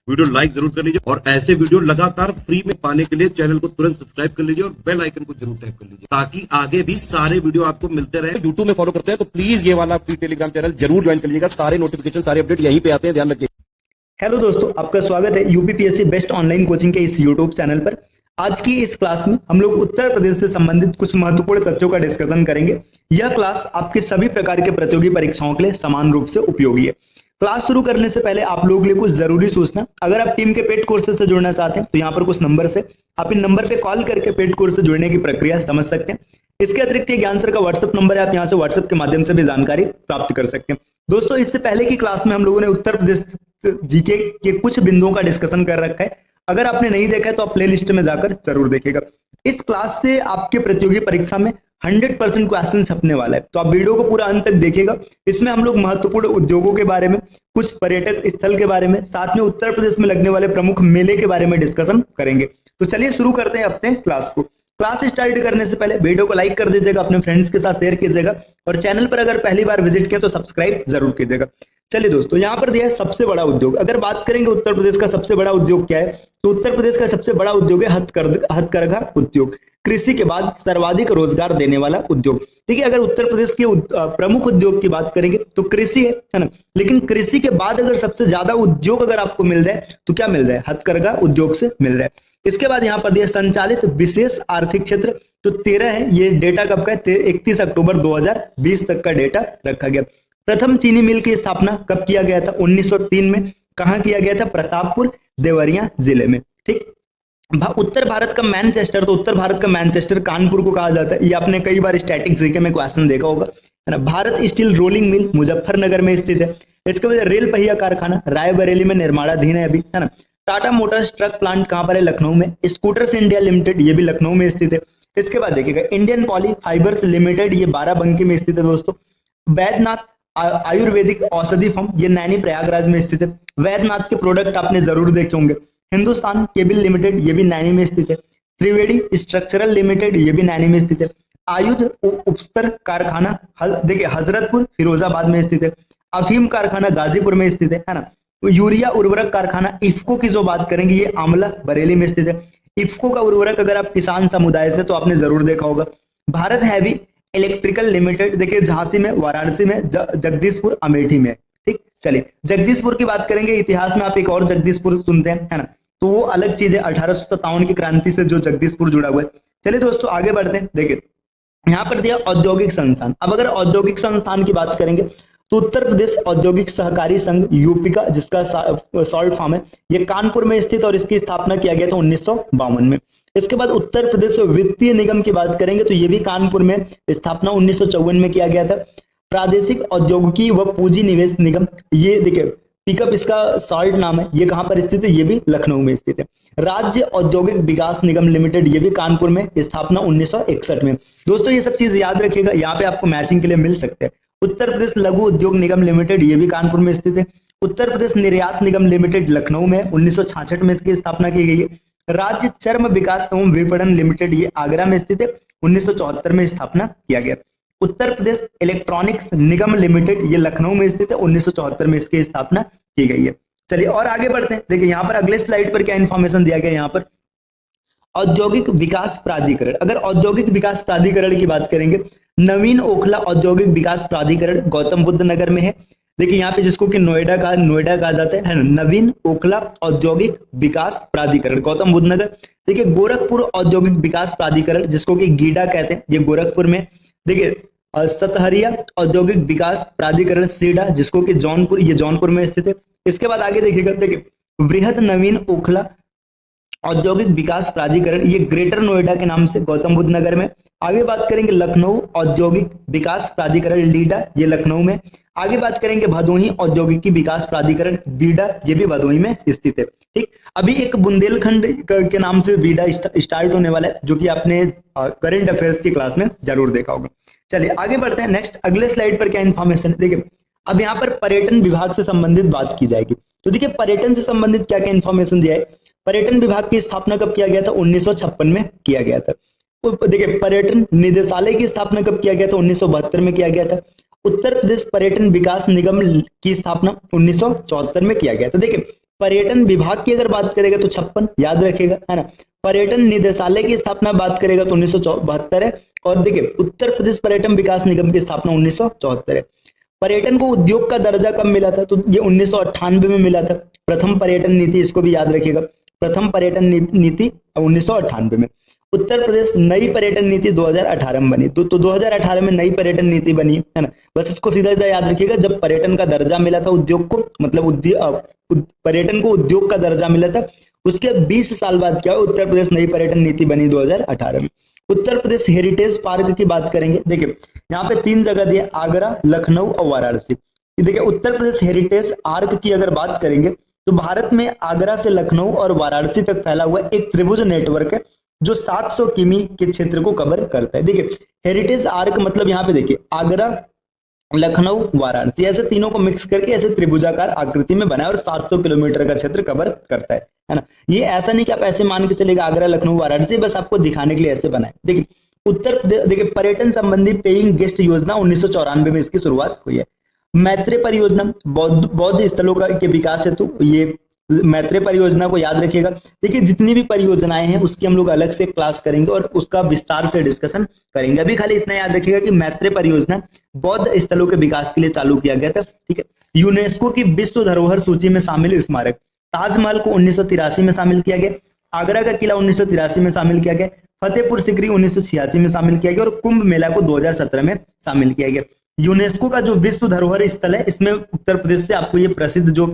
Video like जरूर कर लीजिए और ऐसे वीडियो लगातार फ्री में पाने के लिए चैनल को तुरंत सब्सक्राइब कर लीजिए और बेल आइकन को जरूर टैप कर लीजिए ताकि आगे भी सारे वीडियो आपको मिलते रहे। यूट्यूब में फॉलो करते हैं तो प्लीज ये वाला फ्री टेलीग्राम चैनल जरूर ज्वाइन कर लीजिएगा। सारे नोटिफिकेशन सारे अपडेट यहीं पे आते हैं, ध्यान रखिए। हेलो दोस्तों, आपका स्वागत है यूपीपीएससी बेस्ट ऑनलाइन कोचिंग के इस यूट्यूब चैनल पर। आज की इस क्लास में हम लोग उत्तर प्रदेश से संबंधित कुछ महत्वपूर्ण तथ्यों का डिस्कशन करेंगे। यह क्लास आपके सभी प्रकार के प्रतियोगी परीक्षाओं के लिए समान रूप से उपयोगी है। क्लास शुरू करने से पहले आप लोगों के लिए कुछ जरूरी सूचना। अगर आप टीम के पेड कोर्सेज से जुड़ना चाहते हैं तो यहाँ पर कुछ नंबर से आप इन नंबर पे कॉल करके पेड कोर्स से जुड़ने की प्रक्रिया समझ सकते हैं। इसके अतिरिक्त ये ज्ञान सर का व्हाट्सएप नंबर है, आप यहाँ से व्हाट्सएप के माध्यम से भी जानकारी प्राप्त कर सकते हैं। दोस्तों, इससे पहले की क्लास में हम लोगों ने उत्तर प्रदेश जीके के कुछ बिंदुओं का डिस्कशन कर रखा है। अगर आपने नहीं देखा है तो आप प्ले लिस्ट में जाकर जरूर देखेगा। इस क्लास से आपके प्रतियोगी परीक्षा में 100% क्वेश्चन छपने वाला है, तो आप वीडियो को पूरा अंत तक देखिएगा। इसमें हम लोग महत्वपूर्ण उद्योगों के बारे में, कुछ पर्यटक स्थल के बारे में, साथ में उत्तर प्रदेश में लगने वाले प्रमुख मेले के बारे में डिस्कशन करेंगे। तो चलिए शुरू करते हैं अपने क्लास को। क्लास स्टार्ट करने से पहले वीडियो को लाइक कर दीजिएगा, अपने फ्रेंड्स के साथ शेयर कीजिएगा और चैनल पर अगर पहली बार विजिट किया तो सब्सक्राइब जरूर कीजिएगा। चलिए दोस्तों, यहाँ पर दिया है सबसे बड़ा उद्योग। अगर बात करेंगे उत्तर प्रदेश का सबसे बड़ा उद्योग क्या है, तो उत्तर प्रदेश का सबसे बड़ा उद्योग है हथकरघा उद्योग। कृषि के बाद सर्वाधिक रोजगार देने वाला उद्योग। देखिए, अगर उत्तर प्रदेश के प्रमुख उद्योग की बात करेंगे तो कृषि है ना, लेकिन कृषि के बाद अगर सबसे ज्यादा उद्योग अगर आपको मिल रहा है तो क्या मिल रहा है? हथकरघा उद्योग से मिल रहा है। इसके बाद यहाँ पर दिया संचालित विशेष आर्थिक क्षेत्र, तो 13 है। ये डेटा कब का है? 31 अक्टूबर 2020 तक का डेटा रखा गया। प्रथम चीनी मिल की स्थापना कब किया गया था? 1903 में। कहाँ किया गया था? प्रतापपुर देवरिया जिले में। ठीक। उत्तर भारत का मैनचेस्टर, तो उत्तर भारत का मैनचेस्टर कानपुर को कहा जाता है। ये आपने कई बार स्टैटिक जीके में क्वेश्चन देखा होगा, है ना। Bharat steel rolling mill Muzaffarnagar में स्थित है। इसके बाद रेल पहिया कारखाना रायबरेली में निर्माणाधीन है अभी, है ना। टाटा मोटर्स ट्रक प्लांट कहां पर है? लखनऊ में। स्कूटर्स इंडिया लिमिटेड, ये भी लखनऊ में स्थित है। इसके बाद देखिएगा इंडियन पॉली फाइबर्स लिमिटेड, ये बाराबंकी में स्थित है दोस्तों। वैद्यनाथ आयुर्वेदिक औषधि फर्म, ये नैनी प्रयागराज में स्थित है। वैद्यनाथ के प्रोडक्ट आपने जरूर देखे होंगे। हिंदुस्तान केबल लिमिटेड, ये भी नैनी में स्थित है। त्रिवेणी स्ट्रक्चरल लिमिटेड, ये भी नैनी में स्थित है। आयुध उपस्तर कारखाना देखिए हजरतपुर फिरोजाबाद में स्थित है। अफीम कारखाना गाजीपुर में स्थित है ना। यूरिया उर्वरक कारखाना इफ्को की जो बात करेंगे, ये आमला बरेली में स्थित है। इफ्को का उर्वरक अगर आप किसान समुदाय से तो आपने जरूर देखा होगा। भारत हैवी इलेक्ट्रिकल लिमिटेड, देखिए झांसी में, वाराणसी में, जगदीशपुर अमेठी में। ठीक। चलिए जगदीशपुर की बात करेंगे। इतिहास में आप एक और जगदीशपुर सुनते हैं, है ना, तो वो अलग चीज है। 1857 की क्रांति से जो जगदीशपुर जुड़ा हुआ है। चलिए दोस्तों आगे बढ़ते हैं। देखिए यहाँ पर दिया औद्योगिक संस्थान। अब अगर औद्योगिक संस्थान की बात करेंगे तो उत्तर प्रदेश औद्योगिक सहकारी संघ यूपी का, जिसका शॉर्ट फॉर्म है, ये कानपुर में स्थित और इसकी स्थापना किया गया था 1952 में। इसके बाद उत्तर प्रदेश वित्तीय निगम की बात करेंगे तो ये भी कानपुर में, स्थापना 1954 में किया गया था। प्रादेशिक औद्योगिकी व पूंजी निवेश निगम, ये देखिए पिकअप इसका शॉर्ट नाम है, ये कहां पर स्थित है? ये भी लखनऊ में स्थित है। राज्य औद्योगिक विकास निगम लिमिटेड, ये भी कानपुर में, स्थापना 1961 में। दोस्तों ये सब चीज याद रखिएगा, यहाँ पे आपको मैचिंग के लिए मिल सकते हैं। उत्तर प्रदेश लघु उद्योग निगम लिमिटेड, ये भी कानपुर में स्थित है। उत्तर प्रदेश निर्यात निगम लिमिटेड लखनऊ में, 1966 में इसकी स्थापना की गई है। राज्य चर्म विकास एवं विपणन लिमिटेड, ये आगरा में स्थित है, 1974 में स्थापना किया गया। उत्तर प्रदेश इलेक्ट्रॉनिक्स निगम लिमिटेड, ये लखनऊ में स्थित है, 1974 में इसकी स्थापना की गई है। चलिए और आगे बढ़ते हैं। देखिए यहाँ पर अगले स्लाइड पर क्या इंफॉर्मेशन दिया गया, यहाँ पर औद्योगिक विकास प्राधिकरण। अगर औद्योगिक विकास प्राधिकरण की बात करेंगे, नवीन ओखला औद्योगिक विकास प्राधिकरण गौतम बुद्ध नगर में है। देखिए यहाँ पे जिसको कि नोएडा कहा जाता है ना, नवीन ओखला औद्योगिक विकास प्राधिकरण गौतम बुद्ध नगर। देखिए गोरखपुर औद्योगिक विकास प्राधिकरण, जिसको कि गीडा कहते हैं, ये गोरखपुर में। देखिए सतहरिया औद्योगिक विकास प्राधिकरण सीडा, जिसको कि जौनपुर, ये जौनपुर में स्थित है। इसके बाद आगे देखिएगा, देखिए वृहद नवीन ओखला औद्योगिक विकास प्राधिकरण, ये ग्रेटर नोएडा के नाम से गौतम बुद्ध नगर में। आगे बात करेंगे लखनऊ औद्योगिक विकास प्राधिकरण लीडा, ये लखनऊ में। आगे बात करेंगे भदोही औद्योगिकी विकास प्राधिकरण बीडा, ये भी भदोही में स्थित है। ठीक। अभी एक बुंदेलखंड के नाम से बीडा स्टार्ट होने वाला है, जो कि आपने करंट अफेयर्स की क्लास में जरूर देखा होगा। चलिए आगे बढ़ते हैं। नेक्स्ट अगले स्लाइड पर क्या इन्फॉर्मेशन है, देखिए अब यहाँ पर पर्यटन विभाग से संबंधित बात की जाएगी। तो देखिए पर्यटन से संबंधित क्या क्या इन्फॉर्मेशन दिया है। पर्यटन विभाग की स्थापना कब किया गया था? 1956 में किया गया था। देखिए पर्यटन निदेशालय की स्थापना कब किया गया था? 1972 में किया गया था। उत्तर प्रदेश पर्यटन विकास निगम की स्थापना 1974 में किया गया था। देखिए पर्यटन विभाग की अगर बात करेगा तो 56 याद रखेगा, है ना। पर्यटन निदेशालय की स्थापना बात करेगा तो 1972 है। और देखिए उत्तर प्रदेश पर्यटन विकास निगम की स्थापना 1974 है। पर्यटन को उद्योग का दर्जा कब मिला था, तो ये 1998 में मिला था। प्रथम पर्यटन नीति, इसको भी याद रखिएगा, प्रथम पर्यटन नीति 1998 में। उत्तर प्रदेश नई पर्यटन नीति 2018 में बनी, तो 2018 में नई पर्यटन नीति बनी, है ना। बस इसको सीधा सीधा याद रखिएगा, जब पर्यटन का दर्जा मिला था उद्योग को, मतलब पर्यटन को उद्योग का दर्जा मिला था, उसके 20 साल बाद क्या उत्तर प्रदेश नई पर्यटन नीति बनी 2018 में। उत्तर प्रदेश हेरिटेज पार्क की बात करेंगे, देखिए यहाँ पे 3 जगह दिए, आगरा, लखनऊ और वाराणसी। देखिए उत्तर प्रदेश हेरिटेज आर्क की अगर बात करेंगे तो भारत में आगरा से लखनऊ और वाराणसी तक फैला हुआ एक त्रिभुज नेटवर्क है जो 700 किमी के क्षेत्र को कवर करता है। देखिए हेरिटेज आर्क मतलब यहाँ पे देखिए आगरा, लखनऊ, वाराणसी, ऐसे तीनों को मिक्स करके ऐसे त्रिभुजाकार आकृति में बना है और 700 किलोमीटर का क्षेत्र कवर करता है ना। ये ऐसा नहीं कि आप ऐसे मान के चलेगा आगरा, लखनऊ, वाराणसी, बस आपको दिखाने के लिए ऐसे बना है। देखिए उत्तर प्रदेश, देखिए पर्यटन संबंधी पेइंग गेस्ट योजना 1994 में इसकी शुरुआत हुई है। मैत्रेय परियोजना बौद्ध स्थलों के विकास हेतु, ये मैत्रेय परियोजना को याद रखिएगा। देखिए जितनी भी परियोजनाएं हैं उसकी हम लोग अलग से क्लास करेंगे और उसका विस्तार से डिस्कशन करेंगे। अभी खाली इतना याद रखिएगा कि मैत्रेय परियोजना बौद्ध स्थलों के विकास के लिए चालू किया गया था, ठीक है। यूनेस्को की विश्व धरोहर सूची में शामिल स्मारक, ताजमहल को 1983 में शामिल किया गया, आगरा का किला 1983 में शामिल किया गया, फतेहपुर सिकरी 1986 में शामिल किया गया और कुंभ मेला को 2017 में शामिल किया गया। यूनेस्को का जो विश्व धरोहर स्थल है इसमें उत्तर प्रदेश से आपको ये प्रसिद्ध जो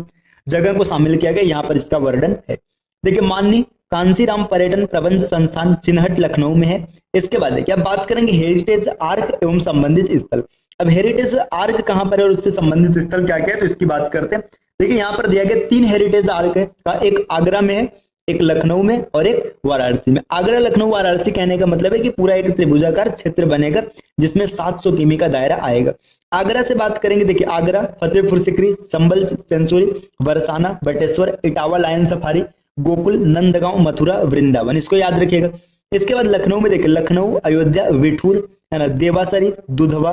जगह को शामिल किया गया, यहाँ पर इसका वर्णन है। देखिए माननीय कांसीराम पर्यटन प्रबंध संस्थान चिन्हट लखनऊ में है। इसके बाद देखिए अब बात करेंगे हेरिटेज आर्क एवं संबंधित स्थल। अब हेरिटेज आर्क कहाँ पर है और उससे संबंधित स्थल क्या क्या है तो इसकी बात करते हैं। देखिए यहाँ पर दिया गया 3 हेरिटेज आर्क है का, एक आगरा में है, एक लखनऊ में और एक वाराणसी में। आगरा, लखनऊ, वाराणसी कहने का मतलब है कि पूरा एक त्रिभुजाकार क्षेत्र बनेगा जिसमें 700 किमी का दायरा आएगा। आगरा से बात करेंगे, देखिए Agra, Fatehpur Sikri, Chambal sanctuary, Barsana, Bateshwar, Etawah lion safari, Gokul, Nandgaon, Mathura, Vrindavan, इसको याद रखिएगा। इसके बाद लखनऊ में देखिए लखनऊ, अयोध्या, विठूर, है ना, देवासरी, दुधवा,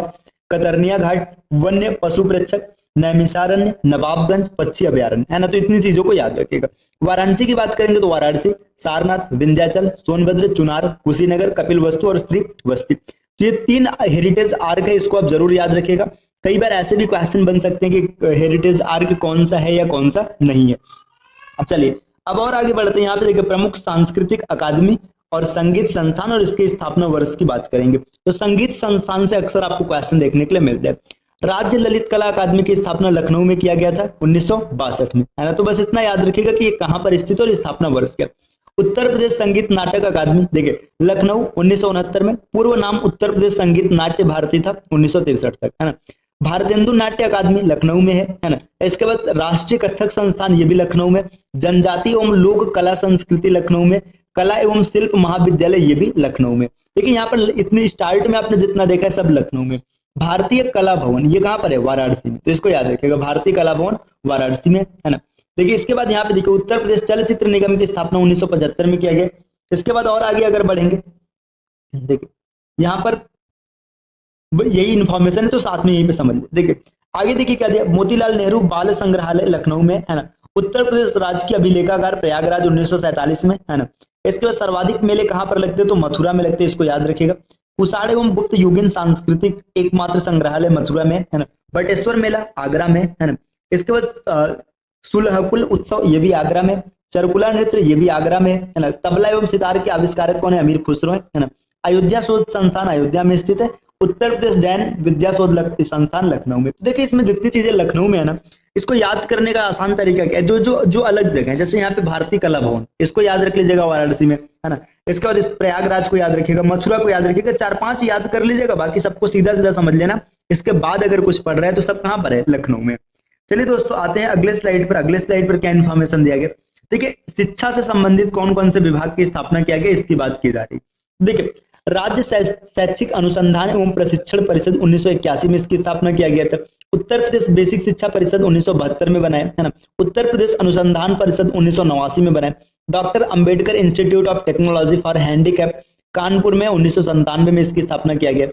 कतरनिया घाट, वन्य पशु प्रेक्षक, नैमिषारण्य, नवाबगंज, पक्षी अभयारण्य, है ना। तो इतनी चीजों को याद रखिएगा। वाराणसी की बात करेंगे तो वाराणसी, सारनाथ, विंध्याचल, सोनभद्र, चुनार, कुशीनगर, कपिलवस्तु और श्रीवस्ती। तो ये 3 हेरिटेज आर्क है, इसको आप जरूर याद रखिएगा। कई बार ऐसे भी क्वेश्चन बन सकते हैं कि हेरिटेज आर्क कौन सा है या कौन सा नहीं है। अब चलिए अब और आगे बढ़ते हैं। यहाँ पे देखिए प्रमुख सांस्कृतिक अकादमी और संगीत संस्थान और इसके स्थापना वर्ष की बात करेंगे। तो संगीत संस्थान से अक्सर आपको क्वेश्चन देखने के लिए मिलते हैं। राज्य ललित कला अकादमी की स्थापना लखनऊ में किया गया था 1962 में, है ना। तो बस इतना याद रखिएगा कि ये कहां पर स्थित और स्थापना वर्ष क्या। उत्तर प्रदेश संगीत नाटक अकादमी, देखिए लखनऊ 1969 में, पूर्व नाम उत्तर प्रदेश संगीत नाट्य भारती था 1963 तक, है ना। भारतेंदु नाट्य अकादमी लखनऊ में है ना। इसके बाद राष्ट्रीय कथक संस्थान, ये भी लखनऊ में। जनजाति एवं लोक कला संस्कृति लखनऊ में। कला एवं शिल्प महाविद्यालय, ये भी लखनऊ में। देखिए यहाँ पर इतनी स्टार्ट में आपने जितना देखा है सब लखनऊ में। भारतीय कला भवन, ये कहां पर है, वाराणसी में, तो इसको याद रखिएगा, भारतीय कला भवन वाराणसी में, है ना। देखिए इसके बाद यहाँ पे देखिए उत्तर प्रदेश चलचित्र निगम की स्थापना 1975 में किया गया। इसके बाद और आगे अगर बढ़ेंगे, देखिए यहाँ पर यही इंफॉर्मेशन है तो साथ में यहीं पे समझ लीजिए। देखिए आगे देखिए क्या दिया, मोतीलाल नेहरू बाल संग्रहालय लखनऊ में, है ना। उत्तर प्रदेश राजकीय अभिलेखागार प्रयागराज 1947 में, है ना। इसके बाद सर्वाधिक मेले कहां पर लगते हैं तो मथुरा में लगते हैं, इसको याद रखिएगा। कुषाण एवं गुप्त युगीन सांस्कृतिक एकमात्र संग्रहालय मथुरा में, है ना। बटेश्वर मेला आगरा में, है ना। इसके बाद सुलहकुल उत्सव, ये भी आगरा में। चरकुला नृत्य, ये भी आगरा में, है ना। तबला एवं सितार के आविष्कारक कौन है, अमीर खुसरो है ना। अयोध्या शोध संस्थान अयोध्या में स्थित है। उत्तर प्रदेश जैन विद्या शोध संस्थान लखनऊ में। देखिए इसमें जितनी चीजें लखनऊ में है ना, इसको याद करने का आसान तरीका क्या है, जो जो जो अलग जगह है, जैसे यहाँ पे भारतीय कला भवन, इसको याद रख लीजिएगा वाराणसी में, है ना। इसके बाद इस प्रयागराज को याद रखिएगा, मथुरा को याद रखिएगा, 4-5 याद कर लीजिएगा, बाकी सबको सीधा सीधा समझ लेना। इसके बाद अगर कुछ पढ़ रहा है तो सब कहाँ पर है, लखनऊ में। चलिए दोस्तों आते हैं अगले स्लाइड पर। अगले स्लाइड पर क्या इन्फॉर्मेशन दिया गया, देखिए शिक्षा से संबंधित कौन कौन से विभाग की स्थापना किया गया इसकी बात की जा रही है। देखिए राज्य शैक्षिक अनुसंधान एवं प्रशिक्षण परिषद 1981 में इसकी स्थापना किया गया था। उत्तर प्रदेश बेसिक शिक्षा परिषद 1972 में बनाया, है ना। उत्तर प्रदेश अनुसंधान परिषद 1989 में बनाया। Doctor Ambedkar institute of technology for handicap Kanpur में 1997 में इसकी स्थापना किया गया।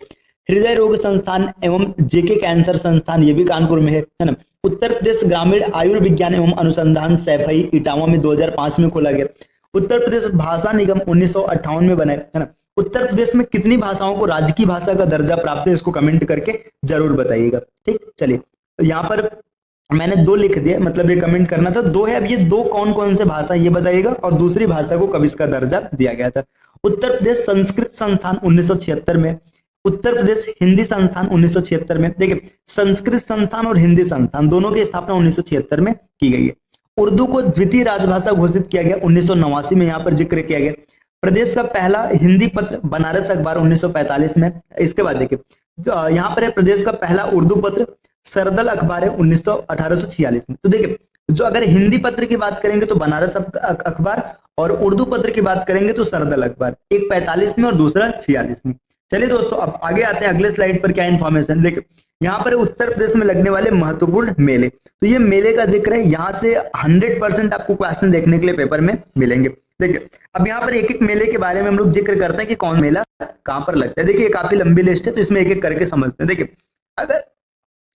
हृदय रोग संस्थान एवं जेके कैंसर संस्थान, ये भी कानपुर में है ना। उत्तर प्रदेश ग्रामीण आयुर्विज्ञान एवं अनुसंधान सैफई इटावा में 2005 में खोला गया। उत्तर प्रदेश भाषा निगम 1958 में बना है ना। उत्तर प्रदेश में कितनी भाषाओं को राजकीय भाषा का दर्जा प्राप्त है, इसको कमेंट करके जरूर बताइएगा। ठीक, चलिए यहाँ पर मैंने 2 लिख दिया, मतलब ये कमेंट करना था 2 है। अब ये 2 कौन कौन से भाषा ये बताइएगा, और दूसरी भाषा को कब इसका दर्जा दिया गया था। उत्तर प्रदेश संस्कृत संस्थान 1976 में, उत्तर प्रदेश हिंदी संस्थान 1976 में। देखिए संस्कृत संस्थान और हिंदी संस्थान दोनों की स्थापना 1976 में की गई है। उर्दू को द्वितीय राजभाषा घोषित किया गया 1989 में, यहाँ पर जिक्र किया गया। प्रदेश का पहला हिंदी पत्र बनारस अखबार 1945 में। इसके बाद देखिए यहाँ पर है प्रदेश का पहला उर्दू पत्र सरदल अखबार है 1846 में। तो देखिए जो अगर हिंदी पत्र की बात करेंगे तो बनारस अखबार, और उर्दू पत्र की बात करेंगे तो सरदल अखबार, एक 45 में और दूसरा 46 में। चलिए दोस्तों अब आगे आते हैं अगले स्लाइड पर। क्या इन्फॉर्मेशन देखिए यहाँ पर उत्तर प्रदेश में लगने वाले महत्वपूर्ण मेले, तो ये मेले का जिक्र है। यहाँ से 100% आपको क्वेश्चन देखने के लिए पेपर में मिलेंगे। देखिए अब यहाँ पर एक एक मेले के बारे में हम लोग जिक्र करते हैं कि कौन मेला कहाँ पर लगता है। देखिए काफी लंबी लिस्ट है, तो इसमें एक एक करके समझते हैं। देखिए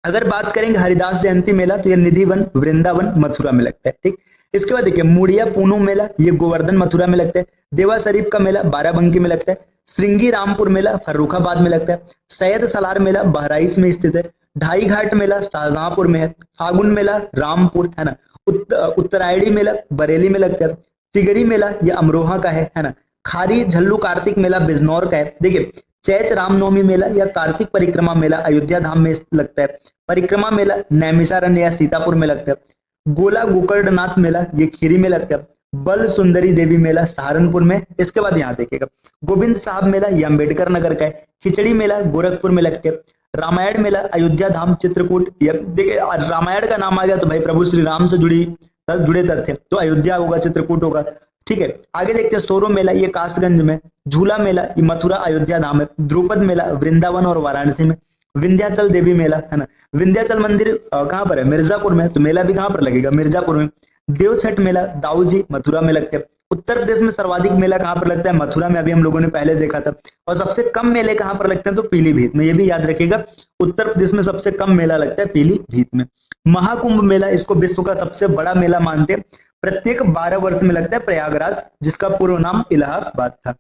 अगर बात करेंगे हरिदास जयंती मेला, तो ये निधिवन वृंदावन मथुरा में लगता है। ठीक, इसके बाद देखिए मुड़िया पूनू मेला, ये गोवर्धन मथुरा में लगता है। देवा शरीफ का मेला बाराबंकी में लगता है। श्रृंगी रामपुर मेला फर्रुखाबाद में लगता है। सैयद सलार मेला बहराइच में स्थित है। ढाई घाट मेला शाहजहांपुर में है। फागुन मेला रामपुर है ना। उत्तरायणी मेला बरेली में लगता है। तिगरी मेला ये अमरोहा का है ना। खारी झल्लू कार्तिक मेला बिजनौर का है। देखिए चैत रामनवमी मेला या कार्तिक परिक्रमा मेला अयोध्या धाम में लगता है। परिक्रमा मेला नैमिषारण्य या सीतापुर में लगता है। गोला गोकर्णनाथ मेला ये खीरी में लगता है। बल सुंदरी देवी मेला सहारनपुर में। इसके बाद यहाँ देखिएगा गोविंद साहब मेला ये अम्बेडकर नगर का है। खिचड़ी मेला गोरखपुर में लगते है। रामायण मेला अयोध्या धाम चित्रकूट। देखिए रामायण का नाम आ गया तो भाई प्रभु श्री राम से जुड़े तथ्य, तो अयोध्या होगा चित्रकूट होगा। ठीक है आगे देखते हैं सोरो मेला ये कासगंज में। झूला मेला ये मथुरा अयोध्या धाम है। द्रुपद मेला वृंदावन और वाराणसी में। विंध्याचल देवी मेला है ना। विंध्याचल मंदिर कहाँ पर है, मिर्जापुर में, तो मेला भी कहाँ पर लगेगा, मिर्जापुर में। देवछठ मेला दाऊजी मथुरा में लगते हैं। उत्तर प्रदेश में सर्वाधिक मेला कहाँ पर लगता है, मथुरा में, अभी हम लोगों ने पहले देखा था। और सबसे कम मेले कहाँ पर लगते हैं, तो पीलीभीत में। ये भी याद रखिएगा उत्तर प्रदेश में सबसे कम मेला लगता है पीलीभीत में। महाकुंभ मेला इसको विश्व का सबसे बड़ा मेला मानते हैं। प्रत्येक 12 वर्ष में लगता है प्रयागराज, जिसका पूर्व नाम इलाहाबाद था।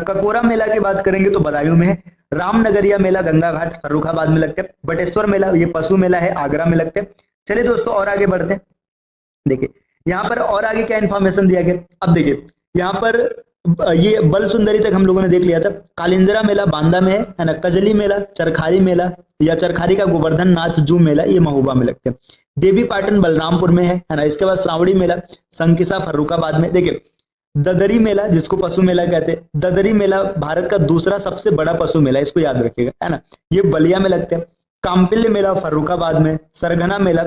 ककोरा मेला की बात करेंगे तो बदायूं में है। रामनगरिया मेला गंगा घाट फर्रुखाबाद में लगता है। बटेश्वर मेला ये पशु मेला है आगरा में लगता है। चलिए दोस्तों और आगे बढ़ते हैं। देखिए यहाँ पर और आगे क्या इन्फॉर्मेशन दिया गया। अब देखिए यहाँ पर ये बल सुंदरी तक हम लोगों ने देख लिया था। कालिंजरा मेला बांदा में है ना। कजली मेला चरखारी मेला या चरखारी का गोवर्धन नाथ जू मेला ये महोबा में लगता है। देवी पाटन बलरामपुर में है ना। इसके बाद श्रावणी मेला संकिसा फर्रुखाबाद में। देखिए ददरी मेला जिसको पशु मेला कहते हैं, ददरी मेला भारत का दूसरा सबसे बड़ा पशु मेला, इसको याद रखिएगा है ना। ये बलिया में लगता है। काम्पिल्य मेला फर्रुखाबाद में। सरगना मेला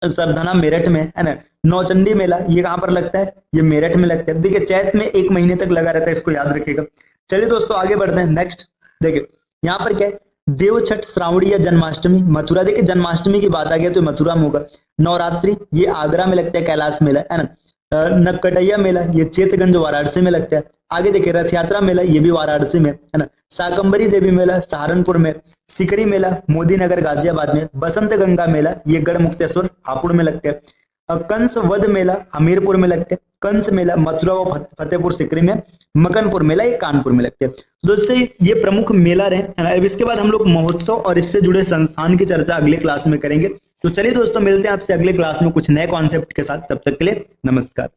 सरधना मेरठ में है ना। नौचंडी मेला ये कहाँ पर लगता है, ये मेरठ में लगता है। देखिए चैत में 1 महीने तक लगा रहता है, इसको याद रखिएगा। चलिए दोस्तों आगे बढ़ते हैं नेक्स्ट। देखिए यहाँ पर क्या है, देवछठ श्रावणी या जन्माष्टमी मथुरा। देखिए जन्माष्टमी की बात आ गया तो मथुरा में होगा। नवरात्रि ये आगरा में लगता है, कैलाश मेला है ना। नक्कटैया मेला ये चेतगंज वाराणसी में लगता है। आगे देखिए रथ यात्रा मेला ये भी वाराणसी में है ना। शाकंबरी देवी मेला सहारनपुर में। सिकरी मेला मोदी नगर गाजियाबाद में। बसंत गंगा मेला ये गढ़ मुक्तेश्वर हापुड़ में लगता है। कंस वध मेला हमीरपुर में लगता है। कंस मेला मथुरा व फतेहपुर सिकरी में। मकनपुर मेला ये कानपुर में लगते हैं। दोस्तों ये प्रमुख मेला रहे है ना। अब इसके बाद हम लोग महोत्सव और इससे जुड़े संस्थान की चर्चा अगले क्लास में करेंगे। तो चलिए दोस्तों मिलते हैं आपसे अगले क्लास में कुछ नए कॉन्सेप्ट के साथ। तब तक के लिए नमस्कार।